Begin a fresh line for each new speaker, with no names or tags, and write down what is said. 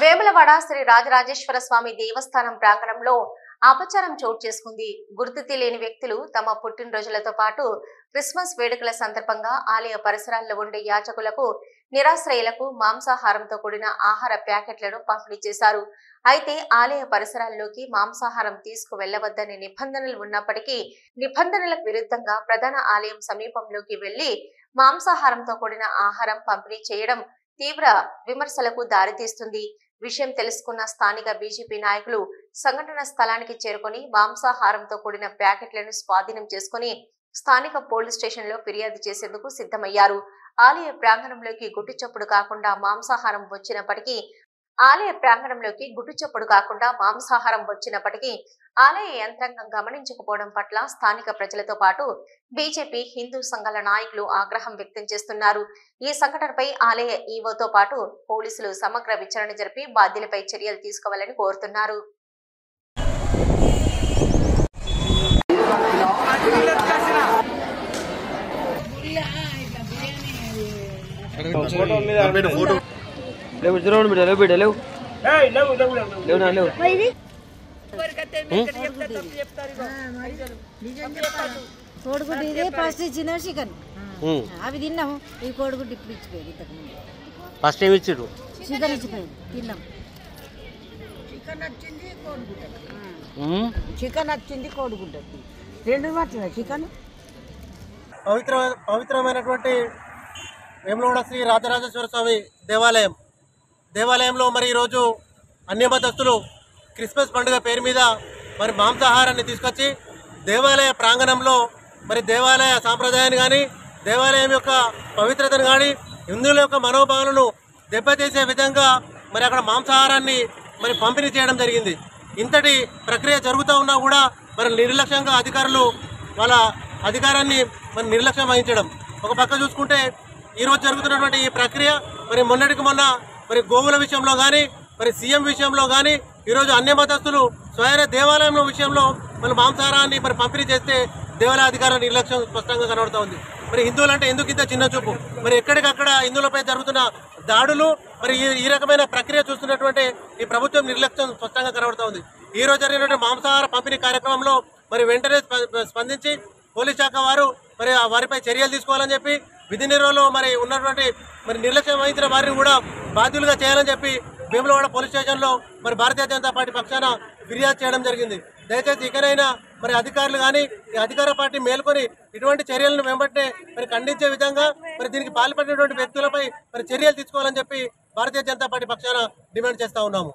వేములవాడ శ్రీ రాజరాజేశ్వర స్వామి దేవస్థానం ప్రాంగణంలో అపచారం చోటు చేసుకుంది. గుర్తు తెలియని వ్యక్తులు తమ పుట్టినరోజులతో పాటు క్రిస్మస్ వేడుకల సందర్భంగా ఆలయ పరిసరాల్లో ఉండే యాచకులకు, నిరాశ్రయులకు మాంసాహారంతో కూడిన ఆహార ప్యాకెట్లను పంపిణీ చేశారు. అయితే ఆలయ పరిసరాల్లోకి మాంసాహారం తీసుకువెళ్లవద్దనే నిబంధనలు ఉన్నప్పటికీ నిబంధనలకు విరుద్ధంగా ప్రధాన ఆలయం సమీపంలోకి వెళ్లి మాంసాహారంతో కూడిన ఆహారం పంపిణీ చేయడం తీవ్ర విమర్శలకు దారితీస్తుంది. విషయం తెలుసుకున్న స్థానిక బీజేపీ నాయకులు సంఘటన స్థలానికి చేరుకొని మాంసాహారంతో కూడిన ప్యాకెట్లను స్వాధీనం చేసుకుని స్థానిక పోలీస్ స్టేషన్ లో ఫిర్యాదు చేసేందుకు సిద్ధమయ్యారు. ఆలయ ప్రాంగణంలోకి గుట్టుచప్పుడు కాకుండా మాంసాహారం వచ్చినప్పటికీ ఆలయ యంత్రాంగం గమనించకపోవడం పట్ల స్థానిక ప్రజలతో పాటు బీజేపీ హిందూ సంఘాల నాయకులు ఆగ్రహం వ్యక్తం చేస్తున్నారు. ఈ సంఘటనపై ఆలయ ఈవోతో పాటు పోలీసులు సమగ్ర విచారణ జరిపి బాధ్యులపై చర్యలు తీసుకోవాలని కోరుతున్నారు.
కోడిగుడ్డు ఇదే ఫస్ట్ ఇచ్చిన చికెన్ అవి తిన్నాము. ఈ కోడిగుడ్డు ఇప్పుడు ఇచ్చిపోయింది. ఇంతకు ముందు
ఫస్ట్ ఏమి ఇచ్చారు?
చికెన్ ఇచ్చిపోయింది, తిన్నాం. చికెన్ వచ్చింది కోడిగుడ్డు రెండు వచ్చింది చికెన్.
పవిత్రమైనటువంటి వేములవాడ శ్రీ రాజరాజేశ్వర స్వామి దేవాలయంలో మరి ఈరోజు అన్యమతస్తులు క్రిస్మస్ పండుగ పేరు మీద మరి మాంసాహారాన్ని తీసుకొచ్చి దేవాలయ ప్రాంగణంలో మరి దేవాలయ సాంప్రదాయాన్ని కానీ దేవాలయం యొక్క పవిత్రతను కానీ హిందువుల యొక్క మనోభావాలను దెబ్బతీసే విధంగా మరి అక్కడ మాంసాహారాన్ని మరి పంపిణీ చేయడం జరిగింది. ఇంతటి ప్రక్రియ జరుగుతూ ఉన్నా కూడా మరి నిర్లక్ష్యంగా అధికారులు వాళ్ళ అధికారాన్ని మరి నిర్లక్ష్యం వహించడం. ఒక పక్క చూసుకుంటే ఈరోజు జరుగుతున్నటువంటి ఈ ప్రక్రియ మరి మొన్నటికి మొన్న మరి గోవుల విషయంలో కానీ మరి సీఎం విషయంలో కానీ ఈరోజు అన్యమతస్తులు స్వయం దేవాలయం విషయంలో మరి మాంసాహారాన్ని మరి పంపిణీ చేస్తే దేవాలయ అధికారుల నిర్లక్ష్యం స్పష్టంగా కనబడుతూ ఉంది. మరి హిందువులంటే ఎందుకు ఇంత చిన్న చూపు? మరి ఎక్కడికక్కడ హిందువులపై జరుగుతున్న దాడులు మరి ఈ రకమైన ప్రక్రియ చూస్తున్నటువంటి ఈ ప్రభుత్వం నిర్లక్ష్యం స్పష్టంగా కనబడుతూ ఉంది. ఈ రోజు జరిగినటువంటి మాంసాహార పంపిణీ కార్యక్రమంలో మరి వెంటనే స్పందించి పోలీస్ శాఖ వారు మరి వారిపై చర్యలు తీసుకోవాలని చెప్పి విధి నిర్వహణలో మరి ఉన్నటువంటి మరి నిర్లక్ష్యం వహించిన వారిని కూడా బాధ్యులుగా చేయాలని చెప్పి వేములవాడ పోలీస్ స్టేషన్లో మరి భారతీయ జనతా పార్టీ పక్షాన ఫిర్యాదు చేయడం జరిగింది. దయచేసి ఇకనైనా మరి అధికారులు కానీ ఈ అధికార పార్టీ మేల్కొని ఇటువంటి చర్యలను వెంబటే మరి ఖండించే విధంగా మరి దీనికి పాల్పడినటువంటి వ్యక్తులపై మరి చర్యలు తీసుకోవాలని చెప్పి భారతీయ జనతా పార్టీ పక్షాన డిమాండ్ చేస్తా ఉన్నాము.